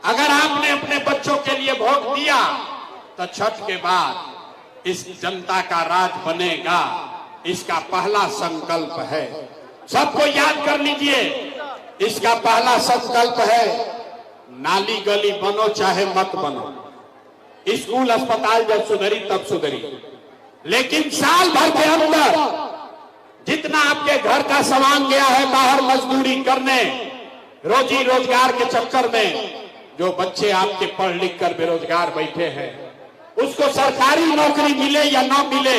अगर आपने अपने बच्चों के लिए वोट दिया तो छठ के बाद इस जनता का राज बनेगा, इसका पहला संकल्प है। सबको याद कर लीजिए, इसका पहला संकल्प है, नाली गली बनो चाहे मत बनो, स्कूल अस्पताल जब सुधरी तब सुधरी, लेकिन साल भर के अंदर जितना आपके घर का सामान गया है बाहर मजदूरी करने, रोजी रोजगार के चक्कर में, जो बच्चे आपके पढ़ लिख कर बेरोजगार बैठे हैं, उसको सरकारी नौकरी मिले या ना मिले,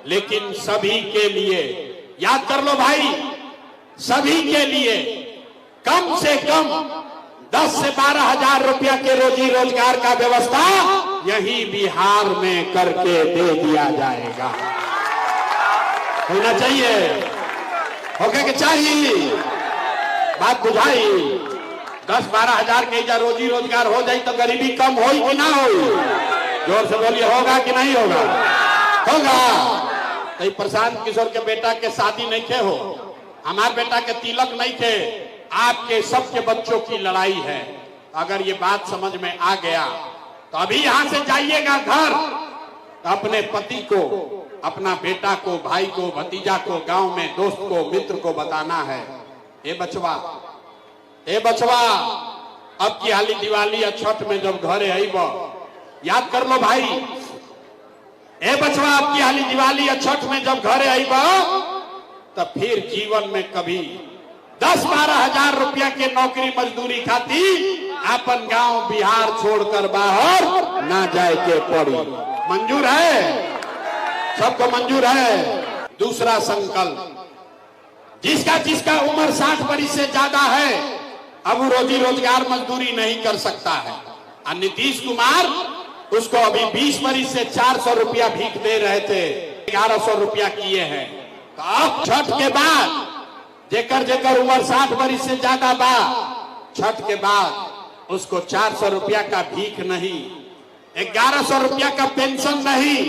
लेकिन सभी के लिए, याद कर लो भाई, सभी के लिए कम से कम 10 से 12 हजार रुपया के रोजी रोजगार का व्यवस्था यही बिहार में करके दे दिया जाएगा। होना चाहिए, होके के चाहिए, बात बुझाई। 10-12 हजार के जा रोजी रोजगार हो जाए तो गरीबी कम हो कि ना हो? जोर से बोलिए, होगा कि नहीं होगा? होगा। तो प्रशांत किशोर के बेटा के शादी नहीं थे हो, हमारे बेटा के तिलक नहीं थे, आपके सबके बच्चों की लड़ाई है। अगर ये बात समझ में आ गया तो अभी यहां से जाइएगा घर, तो अपने पति को, अपना बेटा को, भाई को, भतीजा को, गांव में दोस्त को, मित्र को बताना है, ए बचवा, ए बचवा, अब की हाली दिवाली या छठ में जब घरे आईब, याद कर लो भाई, ए बचवा, अब की हाली दिवाली या छठ में जब घरे आईब, तब फिर जीवन में कभी 10-12 हजार रुपया के नौकरी मजदूरी खाती अपन गांव बिहार छोड़कर बाहर ना जाए के पड़ी। मंजूर है? सबको मंजूर है? दूसरा संकल्प, जिसका उम्र 60 वर्ष से ज्यादा है, अब वो रोजी रोजगार मजदूरी नहीं कर सकता है। और नीतीश कुमार उसको अभी 20 वर्ष से 400 रुपया भीख दे रहे थे, 1100 रुपया किए हैं। तो अब छठ के बाद जेकर उम्र 60 वर्ष से ज्यादा बा, छठ के बाद उसको 400 रुपया का भीख नहीं, 1100 रुपया का पेंशन नहीं,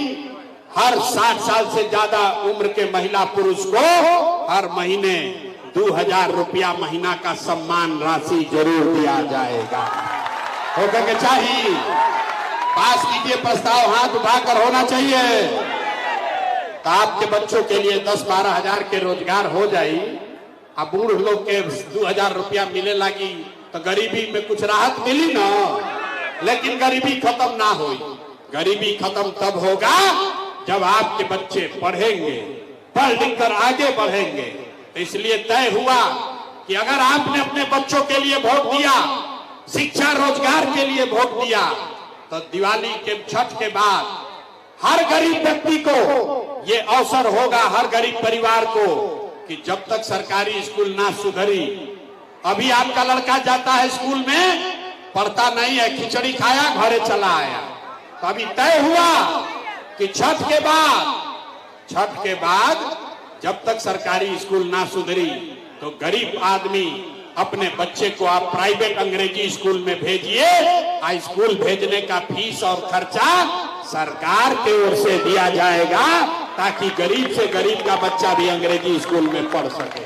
हर 60 साल से ज्यादा उम्र के महिला पुरुष को हर महीने 2000 रुपया महीना का सम्मान राशि जरूर दिया जाएगा। होकर के चाहिए, पास कीजिए प्रस्ताव, हाथ उठाकर होना चाहिए। तो आपके बच्चों के लिए 10-12 हजार के रोजगार हो जाए, अब बूढ़ लोग के 2000 रुपया मिले लगी तो गरीबी में कुछ राहत मिली ना, लेकिन गरीबी खत्म ना हुई। गरीबी खत्म तब होगा जब आपके बच्चे पढ़ेंगे, पढ़ लिख कर आगे बढ़ेंगे। इसलिए तय हुआ कि अगर आपने अपने बच्चों के लिए वोट दिया, शिक्षा रोजगार के लिए वोट दिया, तो दिवाली के छठ के बाद हर गरीब व्यक्ति को ये अवसर होगा, हर गरीब परिवार को, कि जब तक सरकारी स्कूल ना सुधरी, अभी आपका लड़का जाता है स्कूल में, पढ़ता नहीं है, खिचड़ी खाया घरे चला आया, तो अभी तय हुआ कि छठ के बाद जब तक सरकारी स्कूल ना सुधरी, तो गरीब आदमी अपने बच्चे को आप प्राइवेट अंग्रेजी स्कूल में भेजिए, स्कूल भेजने का फीस और खर्चा सरकार की ओर से दिया जाएगा, ताकि गरीब से गरीब का बच्चा भी अंग्रेजी स्कूल में पढ़ सके।